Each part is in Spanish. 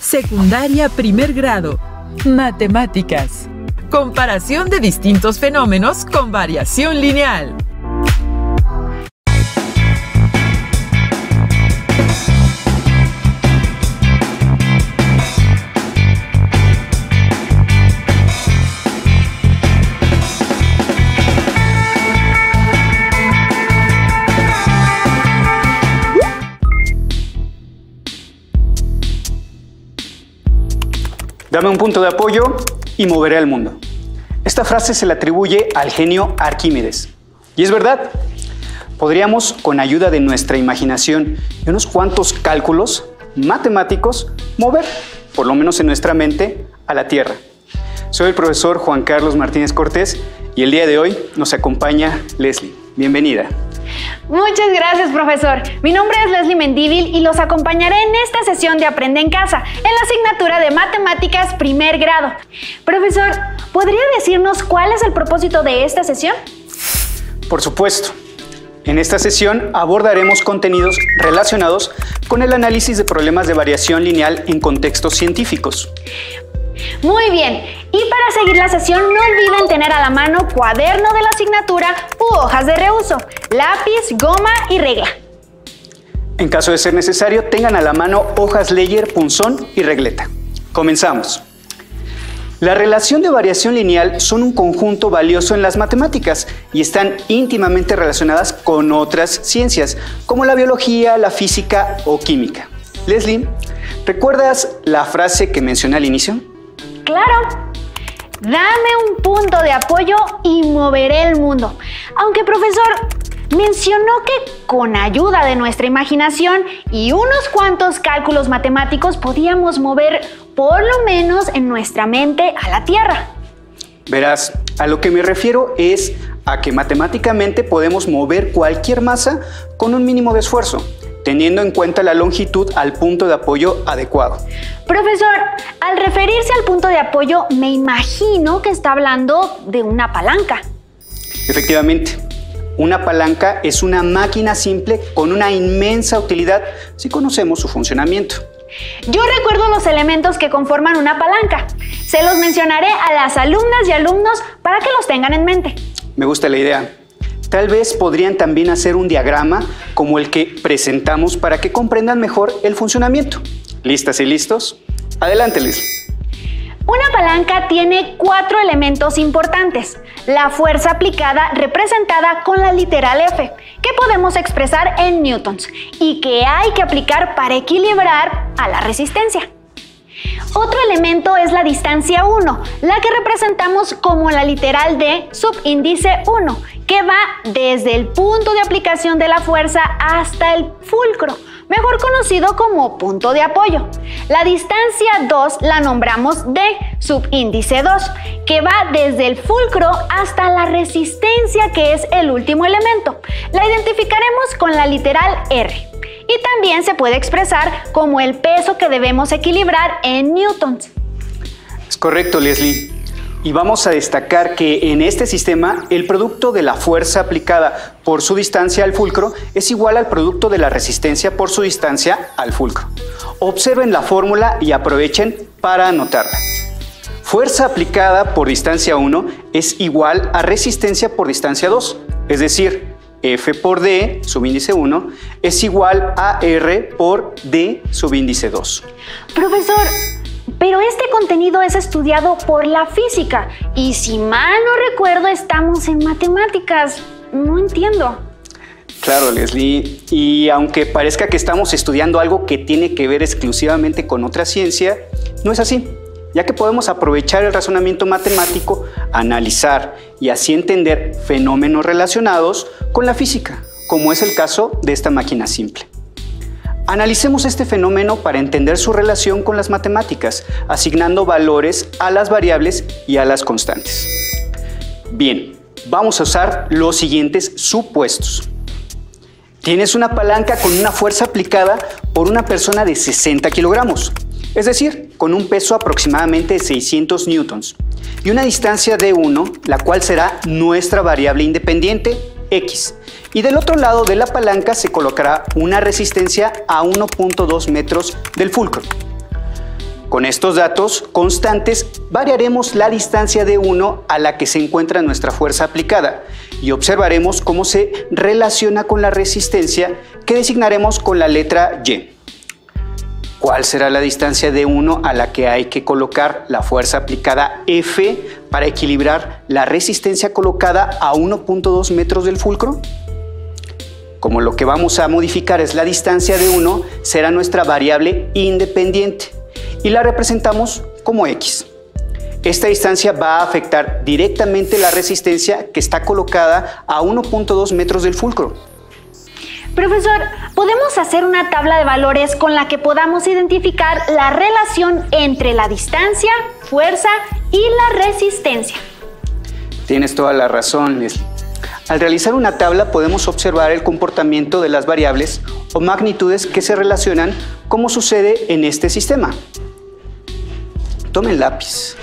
Secundaria primer grado. Matemáticas. Comparación de distintos fenómenos con variación lineal. Dame un punto de apoyo y moveré al mundo. Esta frase se le atribuye al genio Arquímedes. Y es verdad, podríamos, con ayuda de nuestra imaginación y unos cuantos cálculos matemáticos, mover, por lo menos en nuestra mente, a la Tierra. Soy el profesor Juan Carlos Martínez Cortés y el día de hoy nos acompaña Leslie. Bienvenida. Muchas gracias, profesor. Mi nombre es Leslie Mendívil y los acompañaré en esta sesión de Aprende en Casa, en la asignatura de Matemáticas primer grado. Profesor, ¿podría decirnos cuál es el propósito de esta sesión? Por supuesto. En esta sesión abordaremos contenidos relacionados con el análisis de problemas de variación lineal en contextos científicos. Muy bien, y para seguir la sesión no olviden tener a la mano cuaderno de la asignatura u hojas de reuso, lápiz, goma y regla. En caso de ser necesario, tengan a la mano hojas Leyer, punzón y regleta. Comenzamos. La relación de variación lineal son un conjunto valioso en las matemáticas y están íntimamente relacionadas con otras ciencias, como la biología, la física o química. Leslie, ¿recuerdas la frase que mencioné al inicio? ¡Claro! Dame un punto de apoyo y moveré el mundo. Aunque, profesor, mencionó que con ayuda de nuestra imaginación y unos cuantos cálculos matemáticos podíamos mover, por lo menos en nuestra mente, a la Tierra. Verás, a lo que me refiero es a que matemáticamente podemos mover cualquier masa con un mínimo de esfuerzo, teniendo en cuenta la longitud al punto de apoyo adecuado. Profesor, al referirse al punto de apoyo, me imagino que está hablando de una palanca. Efectivamente, una palanca es una máquina simple con una inmensa utilidad si conocemos su funcionamiento. Yo recuerdo los elementos que conforman una palanca. Se los mencionaré a las alumnas y alumnos para que los tengan en mente. Me gusta la idea. Tal vez podrían también hacer un diagrama como el que presentamos para que comprendan mejor el funcionamiento. ¿Listas y listos? Adelante, Leslie. Una palanca tiene 4 elementos importantes. La fuerza aplicada representada con la literal F, que podemos expresar en newtons y que hay que aplicar para equilibrar a la resistencia. Otro elemento es la distancia 1, la que representamos como la literal D subíndice 1, que va desde el punto de aplicación de la fuerza hasta el fulcro, mejor conocido como punto de apoyo. La distancia 2 la nombramos D subíndice 2, que va desde el fulcro hasta la resistencia, que es el último elemento. La identificaremos con la literal R. Y también se puede expresar como el peso que debemos equilibrar en newtons. Es correcto, Leslie. Y vamos a destacar que en este sistema el producto de la fuerza aplicada por su distancia al fulcro es igual al producto de la resistencia por su distancia al fulcro. Observen la fórmula y aprovechen para anotarla. Fuerza aplicada por distancia 1 es igual a resistencia por distancia 2, es decir, F por D subíndice 1 es igual a R por D subíndice 2. Profesor, pero este contenido es estudiado por la física y si mal no recuerdo estamos en matemáticas. No entiendo. Claro, Leslie, y aunque parezca que estamos estudiando algo que tiene que ver exclusivamente con otra ciencia, no es así, ya que podemos aprovechar el razonamiento matemático, analizar y así entender fenómenos relacionados con la física, como es el caso de esta máquina simple. Analicemos este fenómeno para entender su relación con las matemáticas, asignando valores a las variables y a las constantes. Bien, vamos a usar los siguientes supuestos. Tienes una palanca con una fuerza aplicada por una persona de 60 kilogramos, es decir, con un peso aproximadamente de 600 newtons, y una distancia de 1, la cual será nuestra variable independiente, X. Y del otro lado de la palanca se colocará una resistencia a 1.2 metros del fulcro. Con estos datos constantes variaremos la distancia de 1 a la que se encuentra nuestra fuerza aplicada y observaremos cómo se relaciona con la resistencia que designaremos con la letra Y. ¿Cuál será la distancia de 1 a la que hay que colocar la fuerza aplicada F para equilibrar la resistencia colocada a 1.2 metros del fulcro? Como lo que vamos a modificar es la distancia de 1, será nuestra variable independiente y la representamos como X. Esta distancia va a afectar directamente la resistencia que está colocada a 1.2 metros del fulcro. Profesor, ¿podemos hacer una tabla de valores con la que podamos identificar la relación entre la distancia, fuerza y la resistencia? Tienes toda la razón, Leslie. Al realizar una tabla podemos observar el comportamiento de las variables o magnitudes que se relacionan, como sucede en este sistema. Tomen lápiz.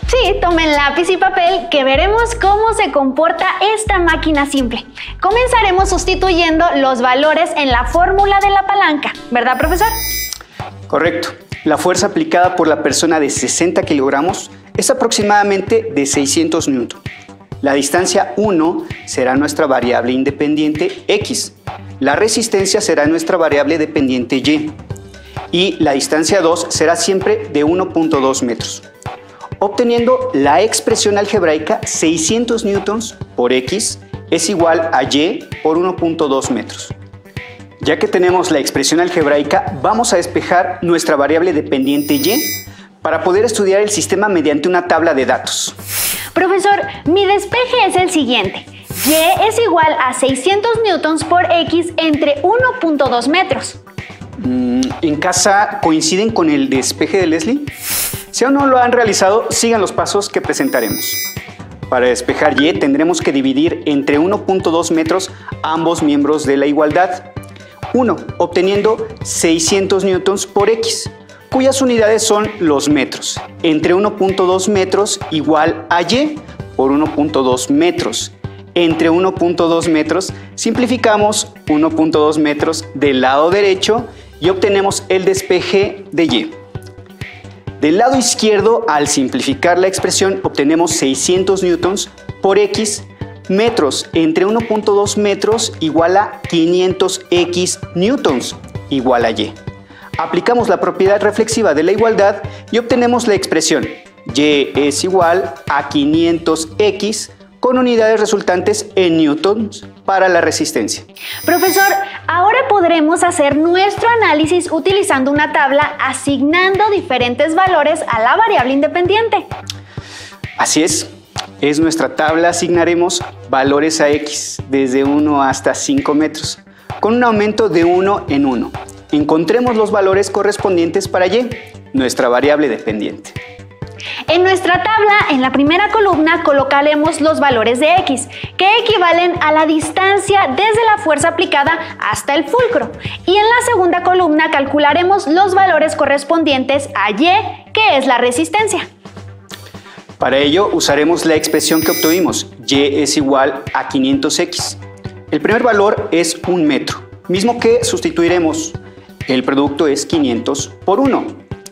Sí, tomen lápiz y papel que veremos cómo se comporta esta máquina simple. Comenzaremos sustituyendo los valores en la fórmula de la palanca, ¿verdad, profesor? Correcto. La fuerza aplicada por la persona de 60 kilogramos es aproximadamente de 600 newton. La distancia 1 será nuestra variable independiente X. La resistencia será nuestra variable dependiente Y. Y la distancia 2 será siempre de 1.2 metros. Obteniendo la expresión algebraica 600 newtons por X es igual a Y por 1.2 metros. Ya que tenemos la expresión algebraica, vamos a despejar nuestra variable dependiente Y para poder estudiar el sistema mediante una tabla de datos. Profesor, mi despeje es el siguiente. Y es igual a 600 newtons por X entre 1.2 metros. ¿En casa coinciden con el despeje de Leslie? Si aún no lo han realizado, sigan los pasos que presentaremos. Para despejar Y tendremos que dividir entre 1.2 metros ambos miembros de la igualdad. 1, obteniendo 600 newtons por X, cuyas unidades son los metros. Entre 1.2 metros igual a Y por 1.2 metros. Entre 1.2 metros simplificamos 1.2 metros del lado derecho y obtenemos el despeje de Y. Del lado izquierdo, al simplificar la expresión, obtenemos 600 newtons por X metros. Entre 1.2 metros igual a 500X newtons igual a Y. Aplicamos la propiedad reflexiva de la igualdad y obtenemos la expresión Y es igual a 500X con unidades resultantes en newtons para la resistencia. Profesor, ahora podremos hacer nuestro análisis utilizando una tabla asignando diferentes valores a la variable independiente. Así es nuestra tabla. Asignaremos valores a X desde 1 hasta 5 metros, con un aumento de 1 en 1. Encontremos los valores correspondientes para Y, nuestra variable dependiente. En nuestra tabla, en la primera columna, colocaremos los valores de X, que equivalen a la distancia desde la fuerza aplicada hasta el fulcro. Y en la segunda columna calcularemos los valores correspondientes a Y, que es la resistencia. Para ello usaremos la expresión que obtuvimos, Y es igual a 500X. El primer valor es 1 metro, mismo que sustituiremos. El producto es 500 por 1,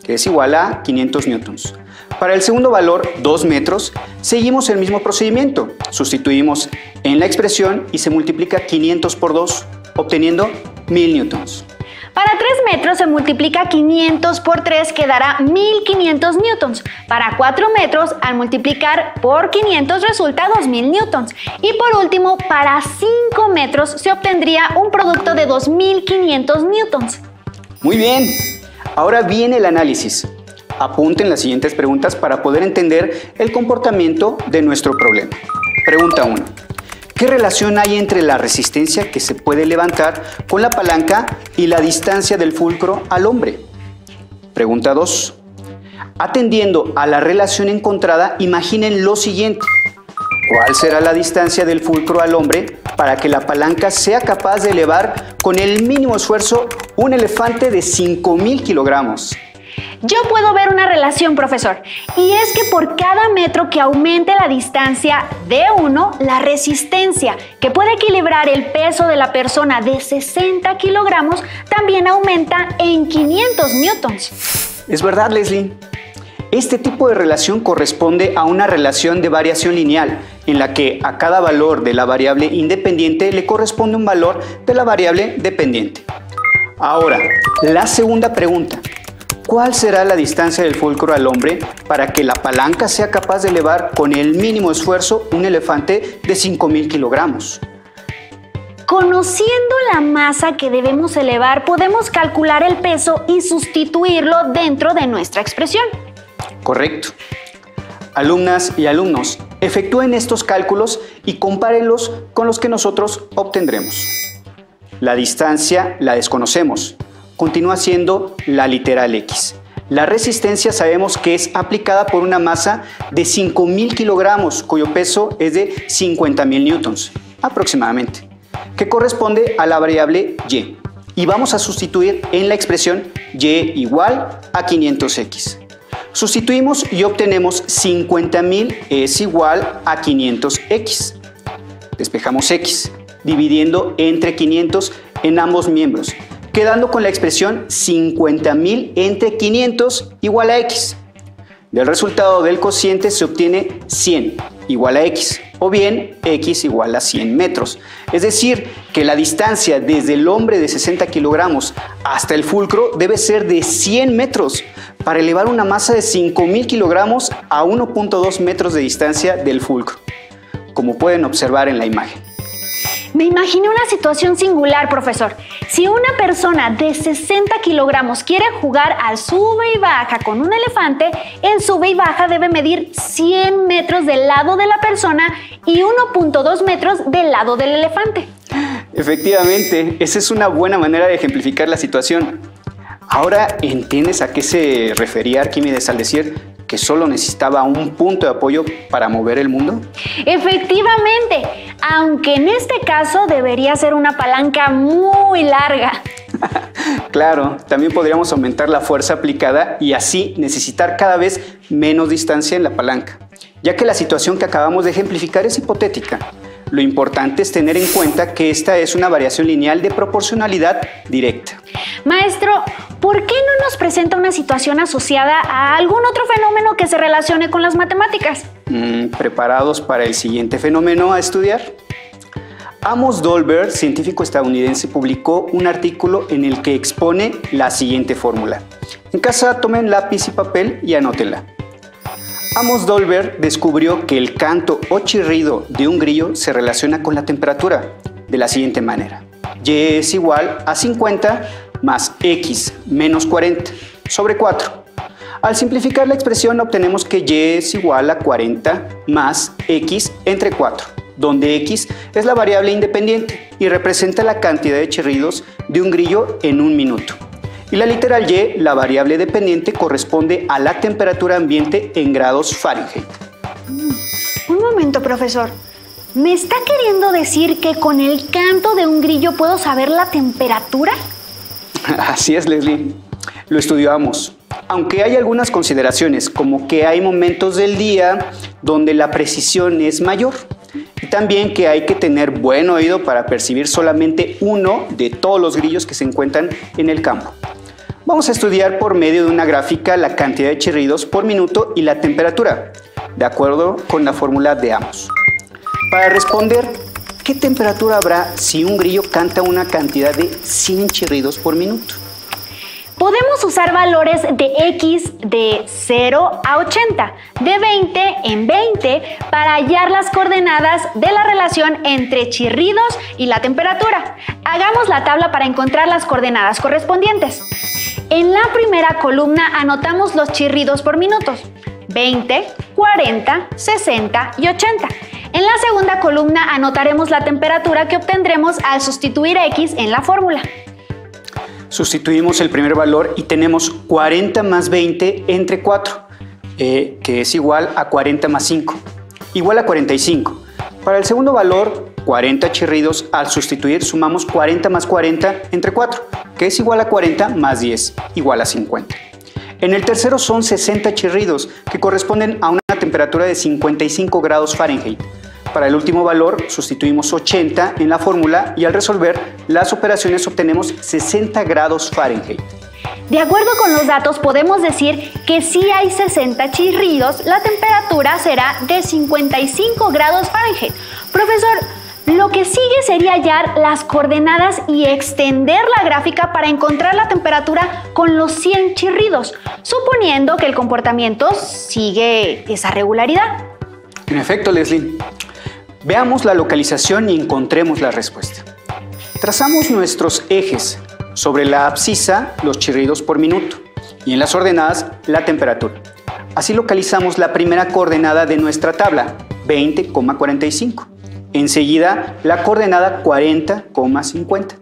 que es igual a 500 newtons. Para el segundo valor, 2 metros, seguimos el mismo procedimiento. Sustituimos en la expresión y se multiplica 500 por 2, obteniendo 1000 newtons. Para 3 metros se multiplica 500 por 3, que dará 1500 newtons. Para 4 metros, al multiplicar por 500 resulta 2000 newtons. Y por último, para 5 metros se obtendría un producto de 2500 newtons. Muy bien, ahora viene el análisis. Apunten las siguientes preguntas para poder entender el comportamiento de nuestro problema. Pregunta 1. ¿Qué relación hay entre la resistencia que se puede levantar con la palanca y la distancia del fulcro al hombre? Pregunta 2. Atendiendo a la relación encontrada, imaginen lo siguiente. ¿Cuál será la distancia del fulcro al hombre para que la palanca sea capaz de elevar con el mínimo esfuerzo un elefante de 5000 kilogramos? Yo puedo ver una relación, profesor, y es que por cada metro que aumente la distancia de 1, la resistencia, que puede equilibrar el peso de la persona de 60 kilogramos, también aumenta en 500 newtons. Es verdad, Leslie. Este tipo de relación corresponde a una relación de variación lineal, en la que a cada valor de la variable independiente le corresponde un valor de la variable dependiente. Ahora, la segunda pregunta. ¿Cuál será la distancia del fulcro al hombre para que la palanca sea capaz de elevar con el mínimo esfuerzo un elefante de 5.000 kilogramos? Conociendo la masa que debemos elevar, podemos calcular el peso y sustituirlo dentro de nuestra expresión. Correcto. Alumnas y alumnos, efectúen estos cálculos y compárenlos con los que nosotros obtendremos. La distancia la desconocemos. Continúa siendo la literal X. La resistencia sabemos que es aplicada por una masa de 5.000 kilogramos, cuyo peso es de 50.000 newtons, aproximadamente, que corresponde a la variable Y. Y vamos a sustituir en la expresión Y igual a 500X. Sustituimos y obtenemos 50.000 es igual a 500X. Despejamos X, dividiendo entre 500 en ambos miembros, quedando con la expresión 50.000 entre 500 igual a X. Del resultado del cociente se obtiene 100 igual a X, o bien X igual a 100 metros. Es decir, que la distancia desde el hombre de 60 kilogramos hasta el fulcro debe ser de 100 metros para elevar una masa de 5.000 kilogramos a 1.2 metros de distancia del fulcro, como pueden observar en la imagen. Me imaginé una situación singular, profesor. Si una persona de 60 kilogramos quiere jugar al sube y baja con un elefante, el sube y baja debe medir 100 metros del lado de la persona y 1.2 metros del lado del elefante. Efectivamente, esa es una buena manera de ejemplificar la situación. Ahora, ¿entiendes a qué se refería Arquímedes al decir que solo necesitaba un punto de apoyo para mover el mundo? Efectivamente, aunque en este caso debería ser una palanca muy larga. Claro, también podríamos aumentar la fuerza aplicada y así necesitar cada vez menos distancia en la palanca, ya que la situación que acabamos de ejemplificar es hipotética. Lo importante es tener en cuenta que esta es una variación lineal de proporcionalidad directa. Maestro, ¿por qué no nos presenta una situación asociada a algún otro fenómeno que se relacione con las matemáticas? ¿Preparados para el siguiente fenómeno a estudiar? Amos Dolbear, científico estadounidense, publicó un artículo en el que expone la siguiente fórmula. En casa tomen lápiz y papel y anótenla. Amos Dolbear descubrió que el canto o chirrido de un grillo se relaciona con la temperatura de la siguiente manera. Y es igual a 50 más X menos 40 sobre 4. Al simplificar la expresión obtenemos que Y es igual a 40 más X entre 4, donde X es la variable independiente y representa la cantidad de chirridos de un grillo en un minuto. Y la literal Y, la variable dependiente, corresponde a la temperatura ambiente en grados Fahrenheit. Un momento, profesor. ¿Me está queriendo decir que con el canto de un grillo puedo saber la temperatura? Así es, Leslie. Lo estudiamos. Aunque hay algunas consideraciones, como que hay momentos del día donde la precisión es mayor. Y también que hay que tener buen oído para percibir solamente uno de todos los grillos que se encuentran en el campo. Vamos a estudiar por medio de una gráfica la cantidad de chirridos por minuto y la temperatura, de acuerdo con la fórmula de Amos. Para responder, ¿qué temperatura habrá si un grillo canta una cantidad de 100 chirridos por minuto? Podemos usar valores de X de 0 a 80, de 20 en 20, para hallar las coordenadas de la relación entre chirridos y la temperatura. Hagamos la tabla para encontrar las coordenadas correspondientes. En la primera columna anotamos los chirridos por minutos, 20, 40, 60 y 80. En la segunda columna anotaremos la temperatura que obtendremos al sustituir X en la fórmula. Sustituimos el primer valor y tenemos 40 más 20 entre 4, que es igual a 40 más 5, igual a 45. Para el segundo valor, 40 chirridos, al sustituir sumamos 40 más 40 entre 4, que es igual a 40 más 10, igual a 50. En el tercero son 60 chirridos, que corresponden a una temperatura de 55 grados Fahrenheit. Para el último valor sustituimos 80 en la fórmula y al resolver las operaciones obtenemos 60 grados Fahrenheit. De acuerdo con los datos, podemos decir que si hay 60 chirridos, la temperatura será de 55 grados Fahrenheit. Profesor, lo que sigue sería hallar las coordenadas y extender la gráfica para encontrar la temperatura con los 100 chirridos, suponiendo que el comportamiento sigue esa regularidad. En efecto, Leslie. Veamos la localización y encontremos la respuesta. Trazamos nuestros ejes. Sobre la abscisa, los chirridos por minuto, y en las ordenadas, la temperatura. Así localizamos la primera coordenada de nuestra tabla, 20,45. Enseguida, la coordenada 40,50.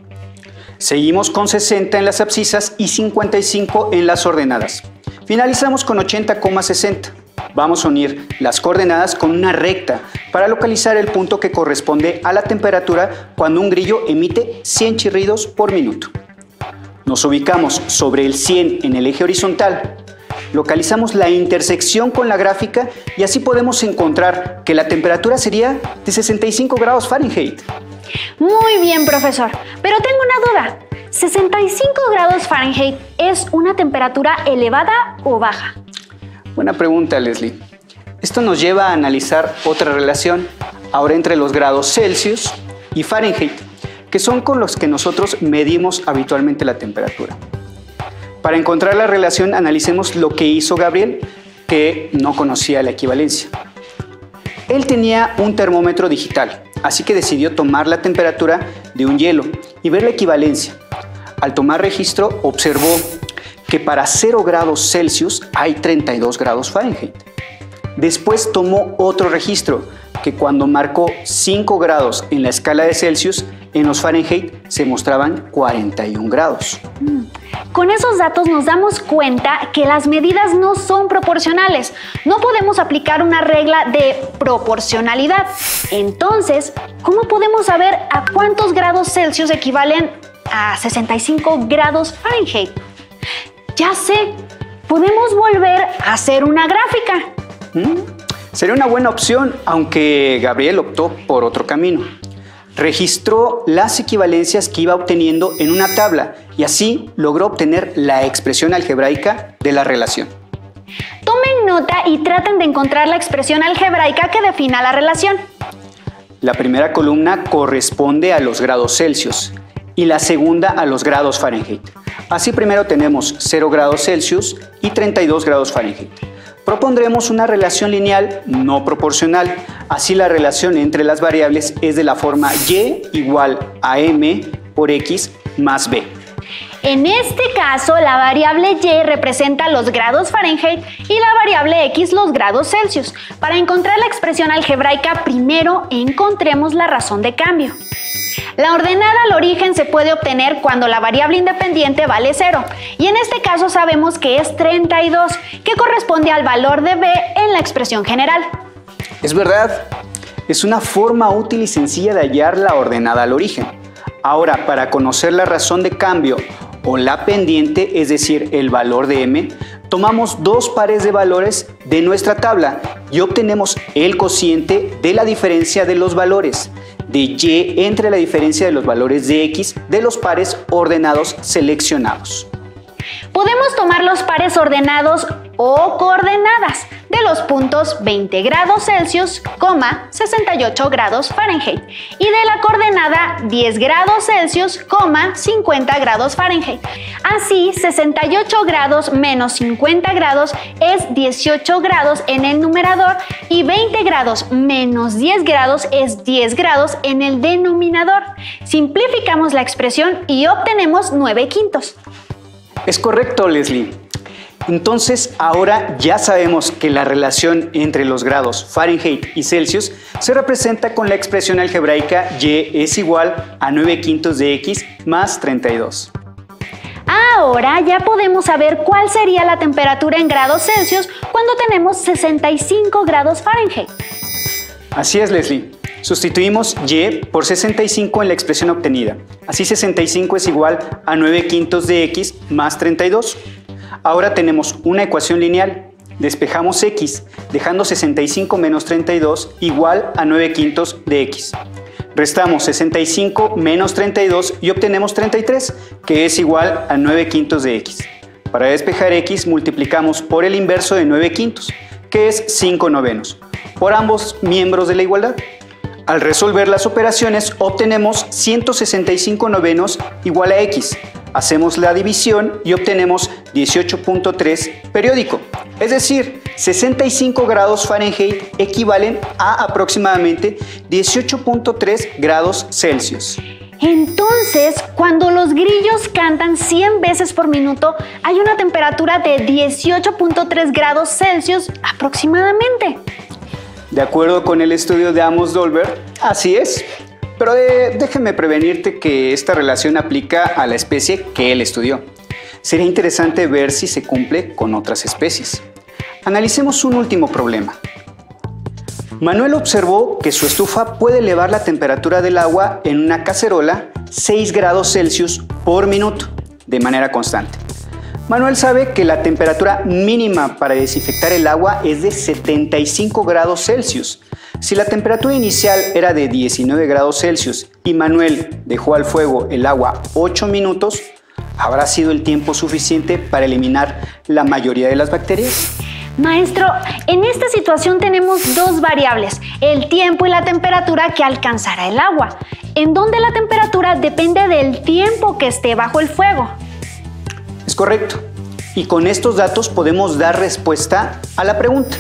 Seguimos con 60 en las abscisas y 55 en las ordenadas. Finalizamos con 80,60. Vamos a unir las coordenadas con una recta para localizar el punto que corresponde a la temperatura cuando un grillo emite 100 chirridos por minuto. Nos ubicamos sobre el 100 en el eje horizontal, localizamos la intersección con la gráfica y así podemos encontrar que la temperatura sería de 65 grados Fahrenheit. Muy bien, profesor, pero tengo una duda. ¿65 grados Fahrenheit es una temperatura elevada o baja? Buena pregunta, Leslie. Esto nos lleva a analizar otra relación, ahora entre los grados Celsius y Fahrenheit, que son con los que nosotros medimos habitualmente la temperatura. Para encontrar la relación, analicemos lo que hizo Gabriel, que no conocía la equivalencia. Él tenía un termómetro digital, así que decidió tomar la temperatura de un hielo y ver la equivalencia. Al tomar registro, observó que para 0 grados Celsius hay 32 grados Fahrenheit. Después tomó otro registro, que cuando marcó 5 grados en la escala de Celsius, en los Fahrenheit se mostraban 41 grados. Con esos datos nos damos cuenta que las medidas no son proporcionales. No podemos aplicar una regla de proporcionalidad. Entonces, ¿cómo podemos saber a cuántos grados Celsius equivalen a 65 grados Fahrenheit? Ya sé, podemos volver a hacer una gráfica. Sería una buena opción, aunque Gabriel optó por otro camino. Registró las equivalencias que iba obteniendo en una tabla y así logró obtener la expresión algebraica de la relación. Tomen nota y traten de encontrar la expresión algebraica que defina la relación. La primera columna corresponde a los grados Celsius y la segunda a los grados Fahrenheit. Así primero tenemos 0 grados Celsius y 32 grados Fahrenheit. Propondremos una relación lineal no proporcional. Así la relación entre las variables es de la forma y igual a m por x más b. En este caso, la variable y representa los grados Fahrenheit y la variable x los grados Celsius. Para encontrar la expresión algebraica, primero encontremos la razón de cambio. La ordenada al origen se puede obtener cuando la variable independiente vale 0, y en este caso sabemos que es 32, que corresponde al valor de b en la expresión general. Es verdad, es una forma útil y sencilla de hallar la ordenada al origen. Ahora, para conocer la razón de cambio o la pendiente, es decir, el valor de m, tomamos dos pares de valores de nuestra tabla y obtenemos el cociente de la diferencia de los valores de y entre la diferencia de los valores de x de los pares ordenados seleccionados. Podemos tomar los pares ordenados o coordenadas de los puntos 20 grados Celsius, 68 grados Fahrenheit y de la coordenada 10 grados Celsius, 50 grados Fahrenheit. Así, 68 grados menos 50 grados es 18 grados en el numerador y 20 grados menos 10 grados es 10 grados en el denominador. Simplificamos la expresión y obtenemos 9/5. Es correcto, Leslie. Entonces, ahora ya sabemos que la relación entre los grados Fahrenheit y Celsius se representa con la expresión algebraica y es igual a 9/5 de x más 32. Ahora ya podemos saber cuál sería la temperatura en grados Celsius cuando tenemos 65 grados Fahrenheit. Así es, Leslie. Sustituimos y por 65 en la expresión obtenida. Así 65 es igual a 9/5 de x más 32. Ahora tenemos una ecuación lineal. Despejamos x, dejando 65 menos 32 igual a 9/5 de x. Restamos 65 menos 32 y obtenemos 33, que es igual a 9/5 de x. Para despejar x multiplicamos por el inverso de 9/5, que es 5/9, por ambos miembros de la igualdad. Al resolver las operaciones obtenemos 165/9 igual a x. Hacemos la división y obtenemos 18.3 periódico. Es decir, 65 grados Fahrenheit equivalen a aproximadamente 18.3 grados Celsius. Entonces, cuando los grillos cantan 100 veces por minuto, hay una temperatura de 18.3 grados Celsius aproximadamente. De acuerdo con el estudio de Amos Dolber, así es. Pero déjeme prevenirte que esta relación aplica a la especie que él estudió. Sería interesante ver si se cumple con otras especies. Analicemos un último problema. Manuel observó que su estufa puede elevar la temperatura del agua en una cacerola 6 grados Celsius por minuto, de manera constante. Manuel sabe que la temperatura mínima para desinfectar el agua es de 75 grados Celsius. Si la temperatura inicial era de 19 grados Celsius y Manuel dejó al fuego el agua 8 minutos, ¿habrá sido el tiempo suficiente para eliminar la mayoría de las bacterias? Maestro, en esta situación tenemos dos variables, el tiempo y la temperatura que alcanzará el agua, en donde la temperatura depende del tiempo que esté bajo el fuego. Es correcto. Y con estos datos podemos dar respuesta a la pregunta.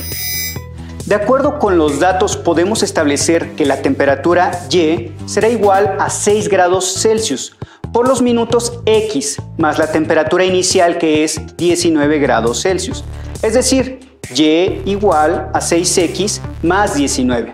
De acuerdo con los datos podemos establecer que la temperatura Y será igual a 6 grados Celsius por los minutos X más la temperatura inicial que es 19 grados Celsius. Es decir, Y igual a 6X más 19.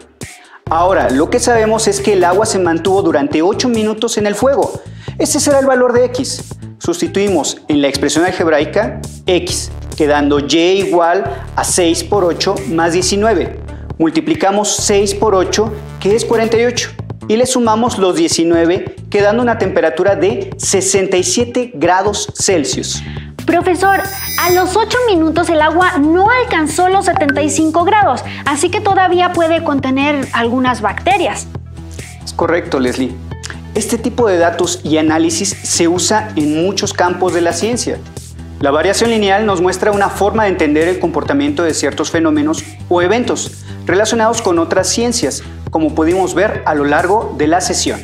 Ahora, lo que sabemos es que el agua se mantuvo durante 8 minutos en el fuego. Ese será el valor de X. Sustituimos en la expresión algebraica X, quedando Y igual a 6 por 8 más 19. Multiplicamos 6 por 8, que es 48, y le sumamos los 19, quedando una temperatura de 67 grados Celsius. Profesor, a los 8 minutos el agua no alcanzó los 75 grados, así que todavía puede contener algunas bacterias. Es correcto, Leslie. Este tipo de datos y análisis se usa en muchos campos de la ciencia. La variación lineal nos muestra una forma de entender el comportamiento de ciertos fenómenos o eventos relacionados con otras ciencias, como pudimos ver a lo largo de la sesión.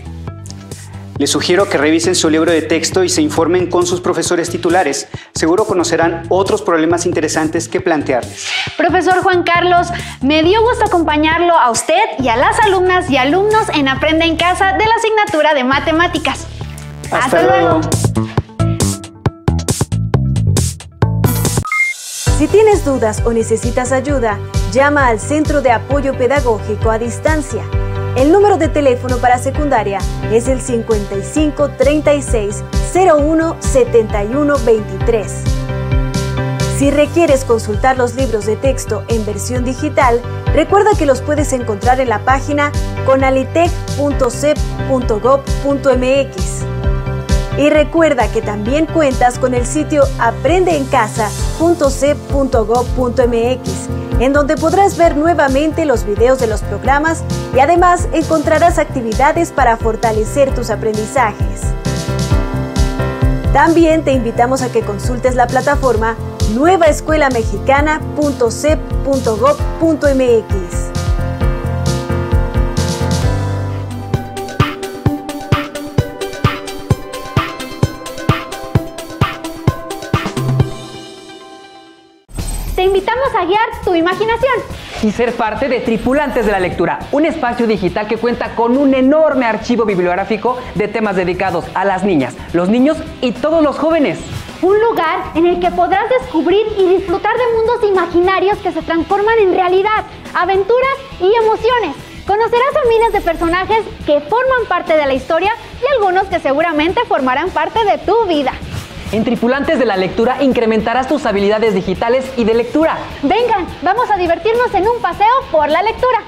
Les sugiero que revisen su libro de texto y se informen con sus profesores titulares. Seguro conocerán otros problemas interesantes que plantearles. Profesor Juan Carlos, me dio gusto acompañarlo a usted y a las alumnas y alumnos en Aprende en Casa de la asignatura de Matemáticas. ¡Hasta luego! Si tienes dudas o necesitas ayuda, llama al Centro de Apoyo Pedagógico a Distancia. El número de teléfono para secundaria es el 55 36 01 71 23. Si requieres consultar los libros de texto en versión digital, recuerda que los puedes encontrar en la página conalitec.cep.gov.mx. Y recuerda que también cuentas con el sitio aprendeencasa.cep.gov.mx, en donde podrás ver nuevamente los videos de los programas y además encontrarás actividades para fortalecer tus aprendizajes. También te invitamos a que consultes la plataforma nuevaescuelamexicana.cep.gov.mx. Te invitamos a guiar tu imaginación y ser parte de Tripulantes de la Lectura, un espacio digital que cuenta con un enorme archivo bibliográfico de temas dedicados a las niñas, los niños y todos los jóvenes. Un lugar en el que podrás descubrir y disfrutar de mundos imaginarios que se transforman en realidad, aventuras y emociones. Conocerás a miles de personajes que forman parte de la historia y algunos que seguramente formarán parte de tu vida. En Tripulantes de la Lectura incrementarás tus habilidades digitales y de lectura. Vengan, vamos a divertirnos en un paseo por la lectura.